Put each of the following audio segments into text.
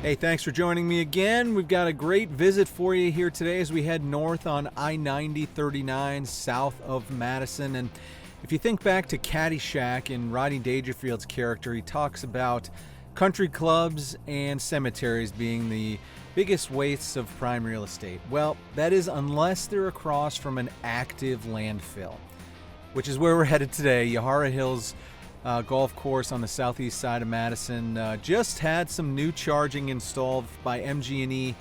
Hey, thanks for joining me again. We've got a great visit for you here today as we head north on I-90 39 south of Madison. And if you think back to Caddyshack in Rodney Dangerfield's character, he talks about country clubs and cemeteries being the biggest wastes of prime real estate. Well, that is unless they're across from an active landfill, which is where we're headed today. Yahara Hills Golf Course on the southeast side of Madison just had some new charging installed by MG&E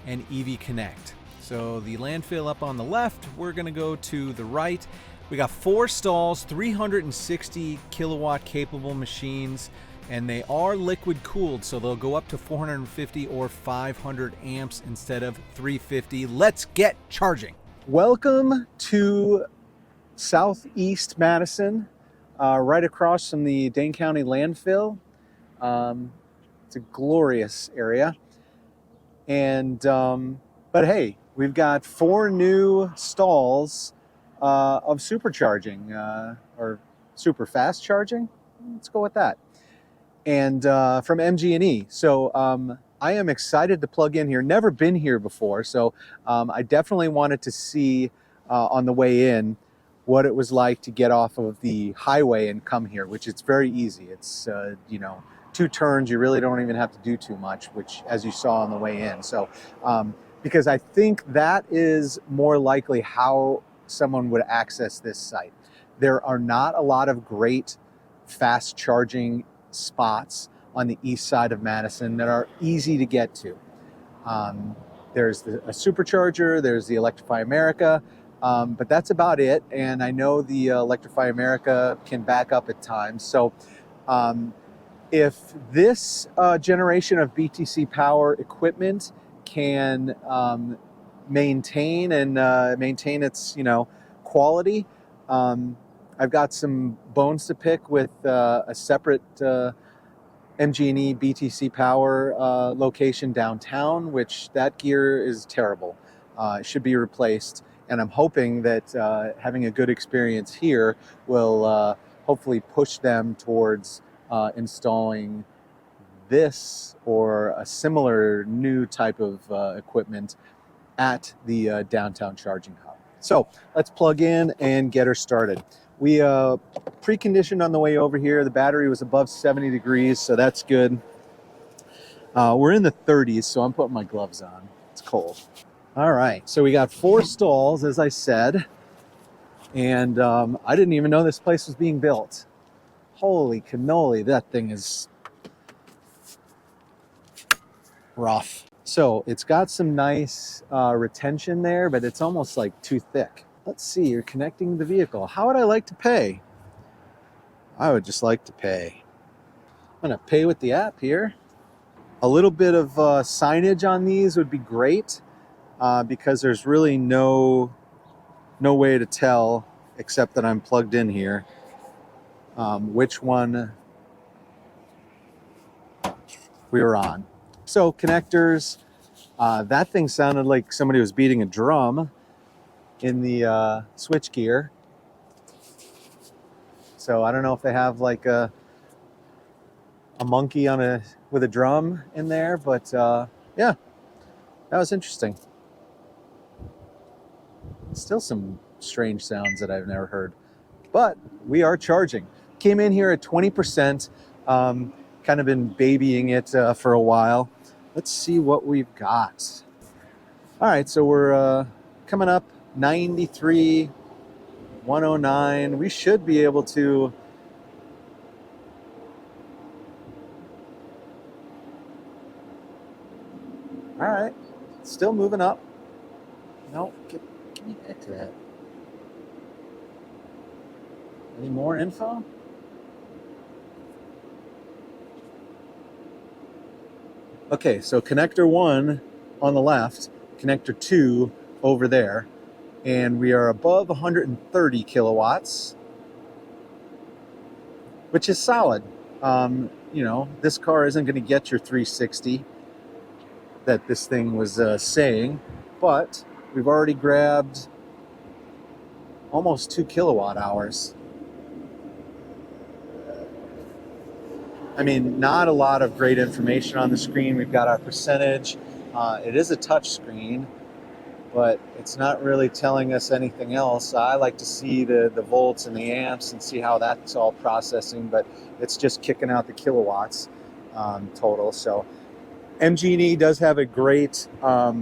and EV Connect. So the landfill up on the left, we're going to go to the right. We got 4 stalls, 360 kilowatt capable machines, and they are liquid cooled, so they'll go up to 450 or 500 amps instead of 350. Let's get charging. Welcome to Southeast Madison, right across from the Dane County landfill. It's a glorious area. And, but hey, we've got 4 new stalls of supercharging, or super fast charging. Let's go with that. And from MG&E. So I am excited to plug in here. Never been here before, so I definitely wanted to see on the way in what it was like to get off of the highway and come here, which it's very easy. It's, 2 turns, you really don't even have to do too much, which as you saw on the way in. So, because I think that is more likely how someone would access this site. There are not a lot of great fast charging spots on the east side of Madison that are easy to get to. There's a supercharger, there's the Electrify America, but that's about it. And I know the Electrify America can back up at times. So if this generation of BTC power equipment can maintain its quality, I've got some bones to pick with a separate MG&E BTC power location downtown, which that gear is terrible. It should be replaced. And I'm hoping that having a good experience here will hopefully push them towards installing this or a similar new type of equipment at the downtown charging hub. So let's plug in and get her started. We preconditioned on the way over here. The battery was above 70 degrees, so that's good. We're in the 30s, so I'm putting my gloves on. It's cold. All right, so we got 4 stalls, as I said, and I didn't even know this place was being built. Holy cannoli, that thing is rough. So it's got some nice retention there, but it's almost like too thick. Let's see, you're connecting the vehicle. How would I like to pay? I would just like to pay. I'm gonna pay with the app here. A little bit of signage on these would be great because there's really no way to tell, except that I'm plugged in here, which one we were on. So connectors, that thing sounded like somebody was beating a drum in the switch gear. So I don't know if they have like a monkey with a drum in there, but yeah, that was interesting. Still some strange sounds that I've never heard, but we are charging. Came in here at 20%, kind of been babying it for a while. Let's see what we've got. All right, so we're coming up 93, 109. We should be able to all right, still moving up. No, give me back to that. Any more info? Okay, so connector 1 on the left, connector 2 over there, and we are above 130 kilowatts, which is solid. This car isn't going to get your 360 that this thing was saying, but we've already grabbed almost 2 kilowatt hours. I mean, not a lot of great information on the screen. We've got our percentage. It is a touch screen, but it's not really telling us anything else. I like to see the volts and the amps and see how that's all processing, but it's just kicking out the kilowatts total. So MG&E does have a great, a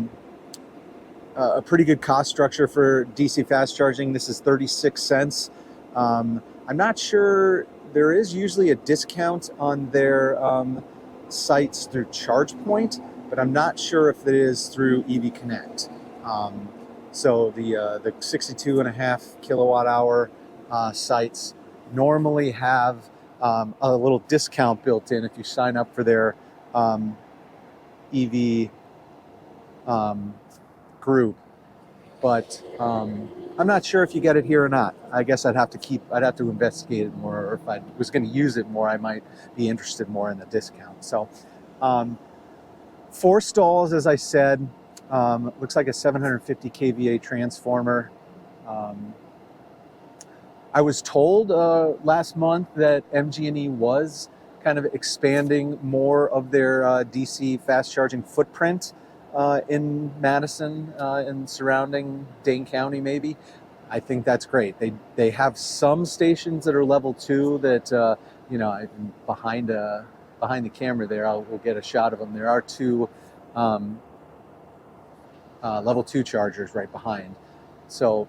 pretty good cost structure for DC fast charging. This is 36 cents. I'm not sure, there is usually a discount on their sites through ChargePoint, but I'm not sure if it is through EV Connect. So the 62.5 kilowatt hour sites normally have a little discount built in if you sign up for their EV group, but I'm not sure if you get it here or not. I guess I'd have to investigate it more, or if I was going to use it more, I might be interested more in the discount. So 4 stalls, as I said. Looks like a 750 kVA transformer. I was told last month that MG&E was kind of expanding more of their DC fast charging footprint in Madison and surrounding Dane County, maybe. I think that's great. They have some stations that are level 2 that you know, behind the camera there, we'll get a shot of them. There are 2 level 2 chargers right behind. So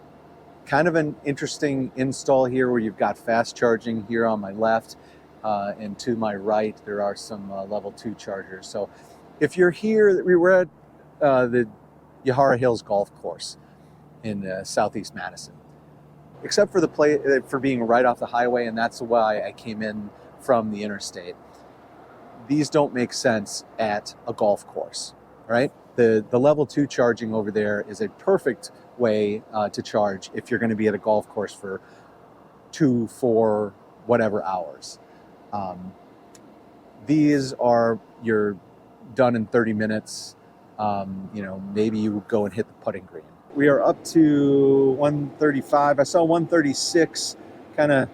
kind of an interesting install here where you've got fast charging here on my left, and to my right there are some level 2 chargers. So if you're here, we were at the Yahara Hills Golf Course in Southeast Madison. Except for for being right off the highway, and that's why I came in from the interstate. These don't make sense at a golf course, right? The level 2 charging over there is a perfect way to charge if you're going to be at a golf course for 2, 4, whatever hours. These are, you're done in 30 minutes. You know, maybe you go and hit the putting green. We are up to 135. I saw 136, kind of,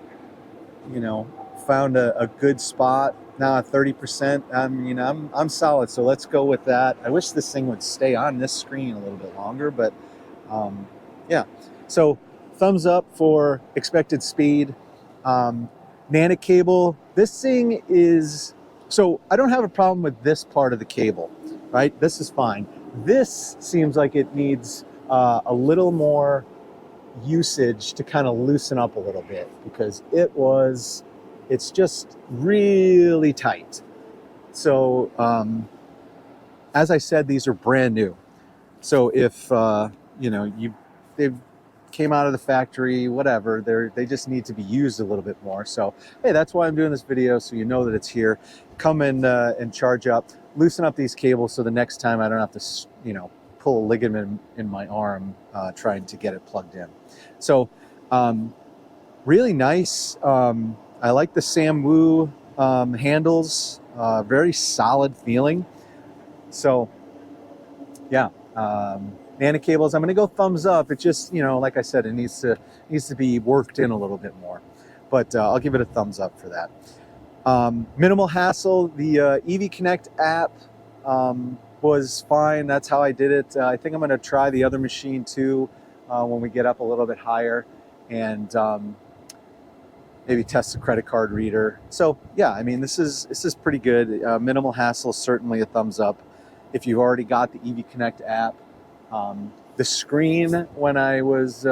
you know, found a good spot. Now at 30%, I'm solid, so let's go with that. I wish this thing would stay on this screen a little bit longer, but yeah. So thumbs up for expected speed. Nano cable, this thing is, so I don't have a problem with this part of the cable, right? This is fine. This seems like it needs a little more usage to kind of loosen up a little bit, because it's just really tight. So as I said, these are brand new. So if you know, they came out of the factory, whatever, they just need to be used a little bit more. So hey, that's why I'm doing this video, so you know that it's here. Come and charge up, loosen up these cables, so the next time I don't have to, you know, pull a ligament in my arm trying to get it plugged in. So really nice. I like the Samwoo handles, very solid feeling. So yeah, nano cables, I'm gonna go thumbs up. It just, you know, like I said, it needs to be worked in a little bit more, but I'll give it a thumbs up for that. Minimal hassle. The EV Connect app was fine. That's how I did it. I think I'm gonna try the other machine too when we get up a little bit higher, and maybe test the credit card reader. So yeah, I mean, this is pretty good. Minimal hassle, certainly a thumbs up. If you've already got the EV Connect app, the screen when I was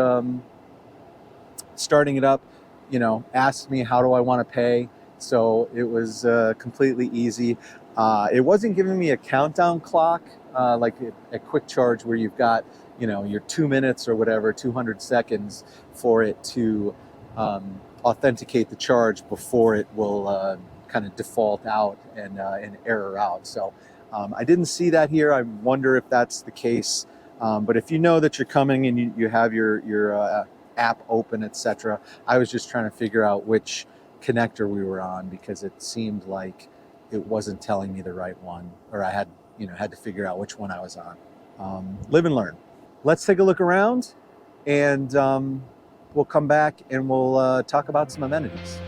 starting it up, you know, asked me how do I want to pay. So it was completely easy. It wasn't giving me a countdown clock like a quick charge where you've got, you know, your 2 minutes or whatever, 200 seconds for it to authenticate the charge before it will kind of default out and error out. So I didn't see that here. I wonder if that's the case. But if you know that you're coming and you have your app open, etc., I was just trying to figure out which connector we were on, because it seemed like it wasn't telling me the right one, or I had to figure out which one I was on. Live and learn. Let's take a look around, and we'll come back and we'll talk about some amenities.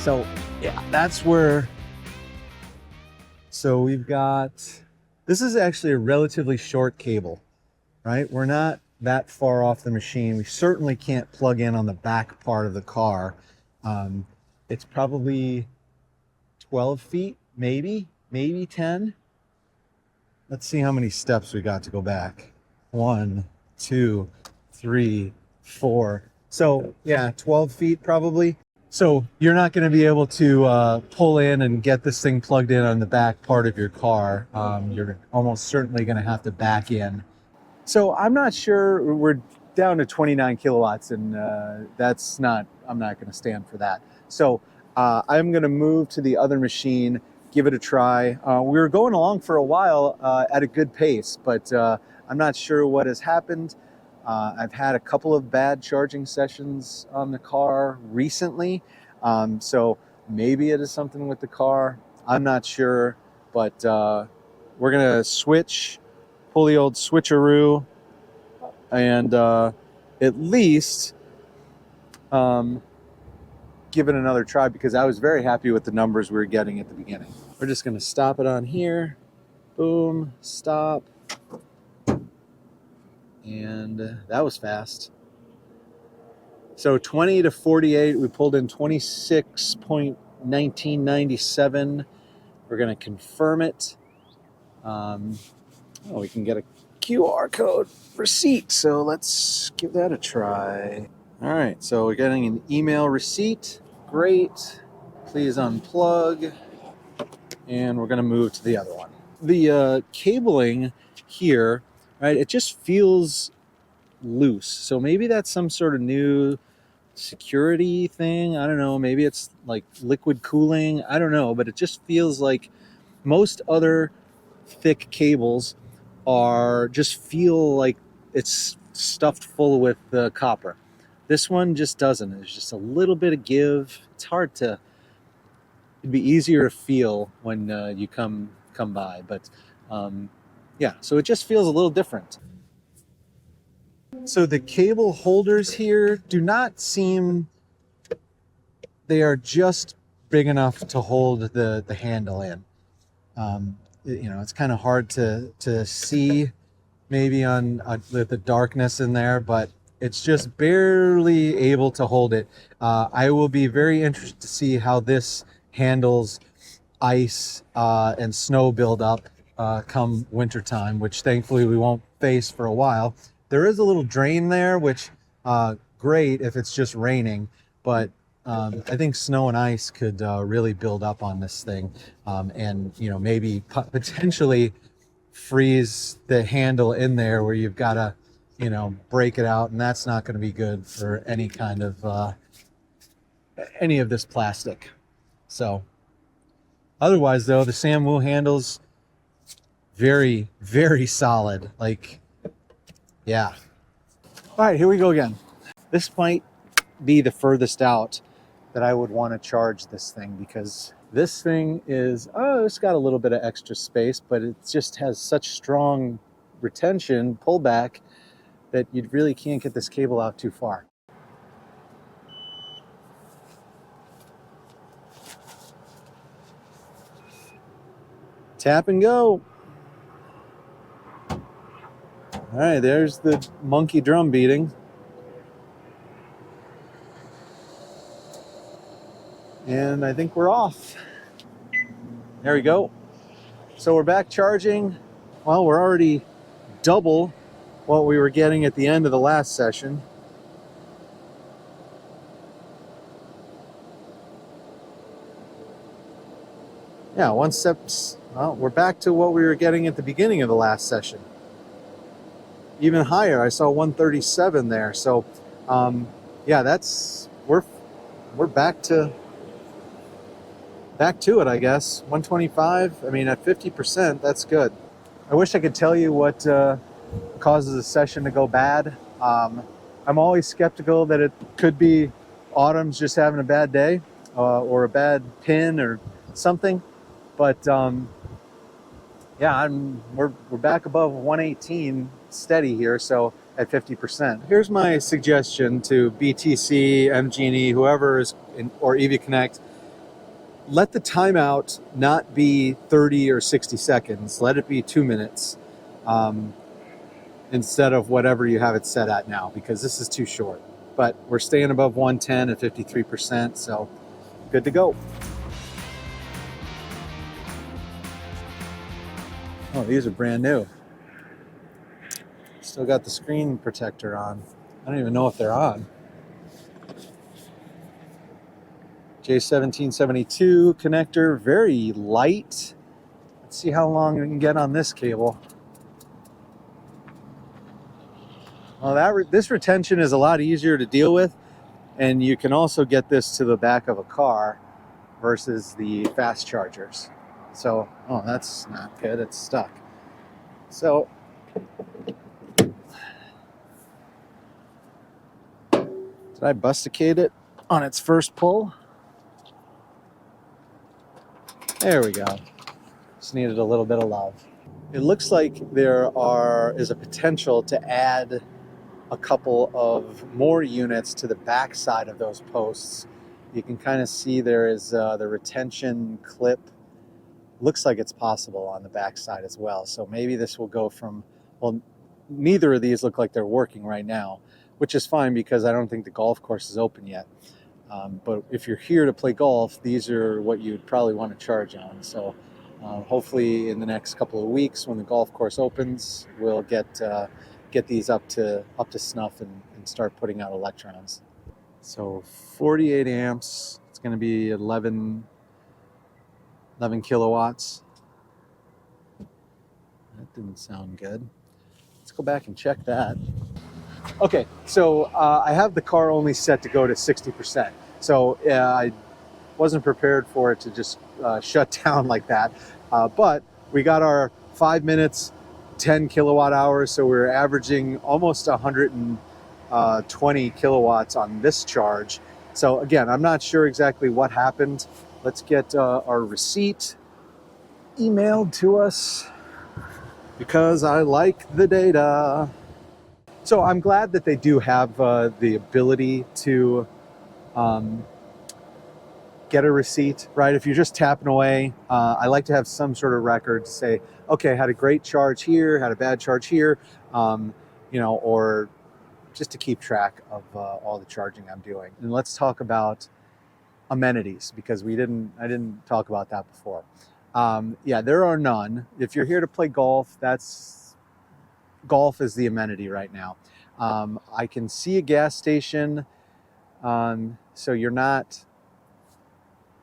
So yeah, that's where, so we've got, this is actually a relatively short cable, right? We're not that far off the machine. We certainly can't plug in on the back part of the car. It's probably 12 feet, maybe 10. Let's see how many steps we got to go back. 1, 2, 3, 4. So yeah, 12 feet probably. So you're not going to be able to pull in and get this thing plugged in on the back part of your car. You're almost certainly going to have to back in. So I'm not sure, we're down to 29 kilowatts and that's not, I'm not going to stand for that. So I'm going to move to the other machine, give it a try. We were going along for a while at a good pace, but I'm not sure what has happened. I've had a couple of bad charging sessions on the car recently. So maybe it is something with the car. I'm not sure, but we're going to switch, pull the old switcheroo, and at least give it another try, because I was very happy with the numbers we were getting at the beginning. We're just going to stop it on here. Boom, stop. And that was fast. So 20 to 48, we pulled in 26.1997. We're going to confirm it. We can get a QR code receipt, so let's give that a try. All right, so we're getting an email receipt. Great. Please unplug. And we're going to move to the other one. The cabling here, right, it just feels loose. So maybe that's some sort of new security thing. I don't know. Maybe it's like liquid cooling. I don't know. But it just feels like most other thick cables just feel like it's stuffed full with copper. This one just doesn't. There's just a little bit of give. It's hard to, it'd be easier to feel when you come by. But yeah, so it just feels a little different. So the cable holders here do not seem, they are just big enough to hold the handle in. You know, it's kind of hard to see maybe on the darkness in there, but it's just barely able to hold it. I will be very interested to see how this handles ice and snow buildup come wintertime, which thankfully we won't face for a while. There is a little drain there, which great if it's just raining, but I think snow and ice could really build up on this thing, and you know, maybe potentially freeze the handle in there where you've got to, you know, break it out, and that's not going to be good for any kind of any of this plastic. So otherwise though, the Samwoo handles very, very solid. Like, yeah. All right, here we go again. This might be the furthest out that I would want to charge this thing, because this thing is, it's got a little bit of extra space, but it just has such strong retention, pullback, that you really can't get this cable out too far. Tap and go. All right, there's the monkey drum beating. And I think we're off. There we go. So we're back charging. Well, we're already double what we were getting at the end of the last session. Yeah, one step, well, we're back to what we were getting at the beginning of the last session. Even higher, I saw 137 there. So yeah, that's, we're back to it, I guess. 125, I mean, at 50%, that's good. I wish I could tell you what causes a session to go bad. I'm always skeptical that it could be Autumn's just having a bad day or a bad pin or something. But yeah, we're back above 118 steady here, so at 50%. Here's my suggestion to BTC, MG&E, whoever is or EV Connect. let the timeout not be 30 or 60 seconds. Let it be 2 minutes instead of whatever you have it set at now, because this is too short. But we're staying above 110 at 53%, so good to go. Oh, these are brand new. Still got the screen protector on. I don't even know if they're on. J1772 connector, very light. Let's see how long we can get on this cable. Well, this retention is a lot easier to deal with, and you can also get this to the back of a car versus the fast chargers. So, oh, that's not good, it's stuck. So, did I busticate it on its first pull? There we go. Just needed a little bit of love. It looks like there is a potential to add a couple of more units to the back side of those posts. You can kind of see there is the retention clip. Looks like it's possible on the back side as well. So maybe this will go from, well, neither of these look like they're working right now, which is fine because I don't think the golf course is open yet. But if you're here to play golf, these are what you'd probably want to charge on. So hopefully in the next couple of weeks when the golf course opens, we'll get these up to snuff and start putting out electrons. So 48 amps, it's going to be 11 kilowatts. That didn't sound good. Let's go back and check that. Okay, so I have the car only set to go to 60%. So I wasn't prepared for it to just shut down like that. But we got our 5 minutes, 10 kilowatt hours. So we're averaging almost 120 kilowatts on this charge. So again, I'm not sure exactly what happened. Let's get our receipt emailed to us because I like the data. So I'm glad that they do have the ability to get a receipt, right? If you're just tapping away, I like to have some sort of record to say, okay, had a great charge here, had a bad charge here, you know, or just to keep track of all the charging I'm doing. And let's talk about amenities because I didn't talk about that before. Yeah, there are none. If you're here to play golf, golf is the amenity right now. I can see a gas station, so you're not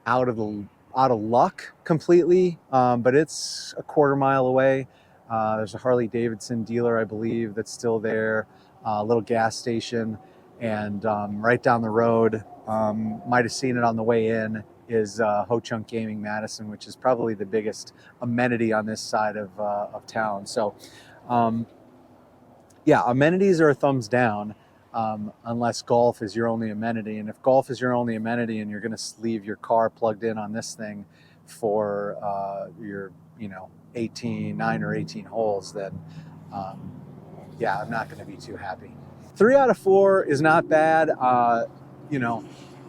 out of luck completely, but it's a quarter mile away. There's a Harley Davidson dealer, I believe, that's still there, a little gas station, and right down the road, might have seen it on the way in, is Ho Chunk Gaming Madison, which is probably the biggest amenity on this side of town. So yeah, amenities are a thumbs down unless golf is your only amenity. And if golf is your only amenity and you're going to leave your car plugged in on this thing for your 9 or 18 holes, then yeah, I'm not going to be too happy. 3 out of 4 is not bad.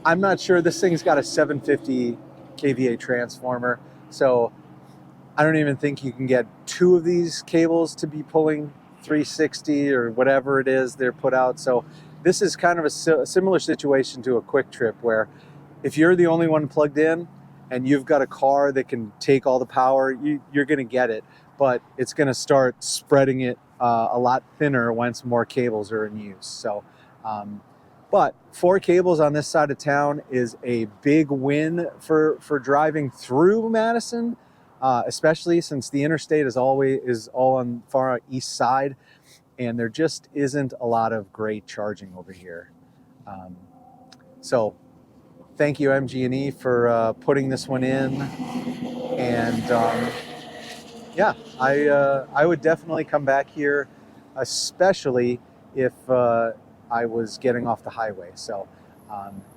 I'm not sure. This thing's got a 750 kVA transformer, so I don't even think you can get 2 of these cables to be pulling 360 or whatever it is they're put out. So this is kind of a similar situation to a Quick Trip, where if you're the only one plugged in and you've got a car that can take all the power, you're going to get it, but it's going to start spreading it a lot thinner once more cables are in use. So but 4 cables on this side of town is a big win for driving through Madison, especially since the interstate is all on far east side, and there just isn't a lot of great charging over here. So thank you, MG&E, for putting this one in, and yeah, I would definitely come back here, especially if I was getting off the highway. So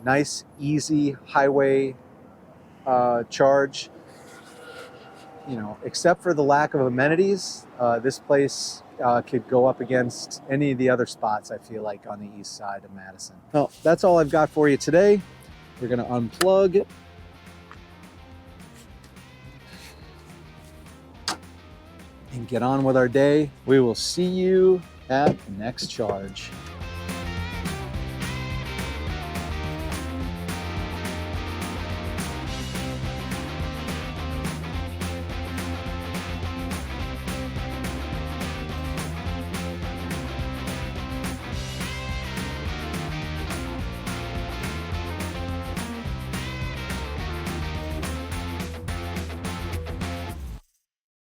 nice, easy highway charge. Except for the lack of amenities, this place could go up against any of the other spots, I feel like, on the east side of Madison. Well, that's all I've got for you today. We're going to unplug and get on with our day. We will see you at the next charge.